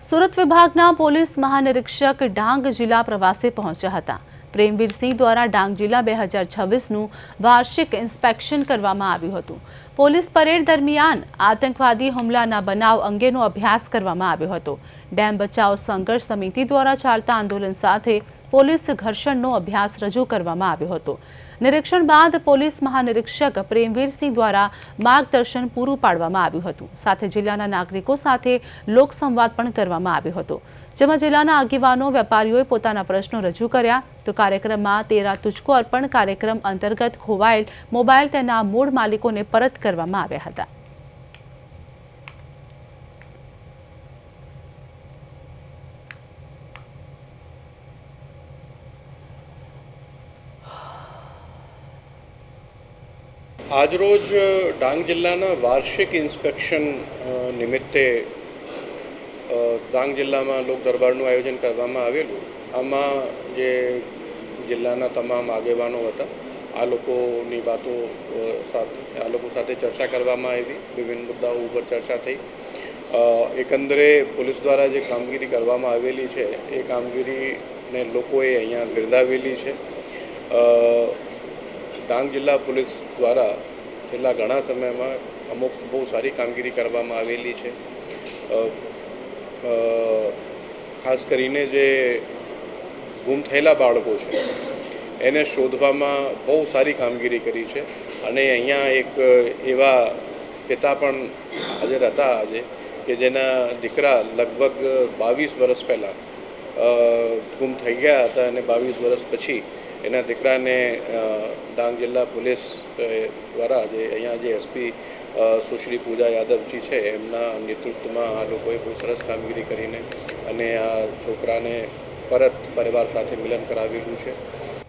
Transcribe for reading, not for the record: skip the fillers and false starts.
સુરત વિભાગના પોલીસ મહાનિરીક્ષક ડાંગ જિલ્લા પ્રવાસે પહોંચ્યા હતા। પ્રેમવીરસિંહ દ્વારા ડાંગ જિલ્લા 2026નું વાર્ષિક ઇન્સ્પેક્શન કરવામાં આવ્યું હતું। પોલીસ પરેડ દરમિયાન આતંકવાદી હુમલાના બનાવ અંગેનો અભ્યાસ કરવામાં આવ્યો હતો। ડેમ બચાવ સંઘર્ષ સમિતિ દ્વારા ચાલતા આંદોલન સાથે પોલીસ ઘર્ષણનો અભ્યાસ રજૂ કરવામાં આવ્યો હતો। નિરીક્ષણ બાદ પોલીસ મહાનિરીક્ષક પ્રેમવીરસિંહ દ્વારા માર્ગદર્શન પૂરું પાડવામાં આવ્યું હતું। સાથે જિલ્લાના નાગરિકો સાથે લોકસંવાદ પણ કરવામાં આવ્યો હતો, જેમાં જિલ્લાના આગેવાનો વેપારીઓએ પોતાના પ્રશ્નો રજૂ કર્યા। તો કાર્યક્રમમાં 13 તુજકો અર્પણ કાર્યક્રમ અંતર્ગત ખોવાયેલ મોબાઈલ તેના મૂળ માલિકોને પરત કરવામાં આવ્યા હતા। આજરોજ ડાંગ જિલ્લાના વાર્ષિક ઇન્સ્પેક્શન નિમિત્તે ડાંગ જિલ્લામાં લોક દરબારનું આયોજન કરવામાં આવેલું। આમાં જે જિલ્લાના તમામ આગેવાનો હતા, આ લોકોની વાતો સાથે ચર્ચા કરવામાં આવી। વિભિન્ન મુદ્દાઓ ઉપર ચર્ચા થઈ। એકંદરે પોલીસ દ્વારા જે કામગીરી કરવામાં આવેલી છે એ કામગીરીને લોકોએ અહીંયા બિરદાવેલી છે। ડાંગ જિલ્લા પોલીસ દ્વારા છેલ્લા ઘણા સમયમાં અમુક બહુ સારી કામગીરી કરવામાં આવેલી છે। ખાસ કરીને જે ગુમ થયેલા બાળકો છે એને શોધવામાં બહુ સારી કામગીરી કરી છે। અને અહીંયા એક એવા પિતા પણ હાજર હતા આજે કે જેના દીકરા લગભગ 22 વર્ષ પહેલાં ગુમ થઈ ગયા હતા અને 22 વર્ષ પછી એના દીકરાને ડાંગ જિલ્લા પોલીસ દ્વારા અહીંયા જે એસપી સુશ્રી પૂજા યાદવજી છે એમના નેતૃત્વમાં આ લોકોએ બહુ સરસ કામગીરી કરીને અને આ છોકરાને પરત પરિવાર સાથે મિલન કરાવેલું છે।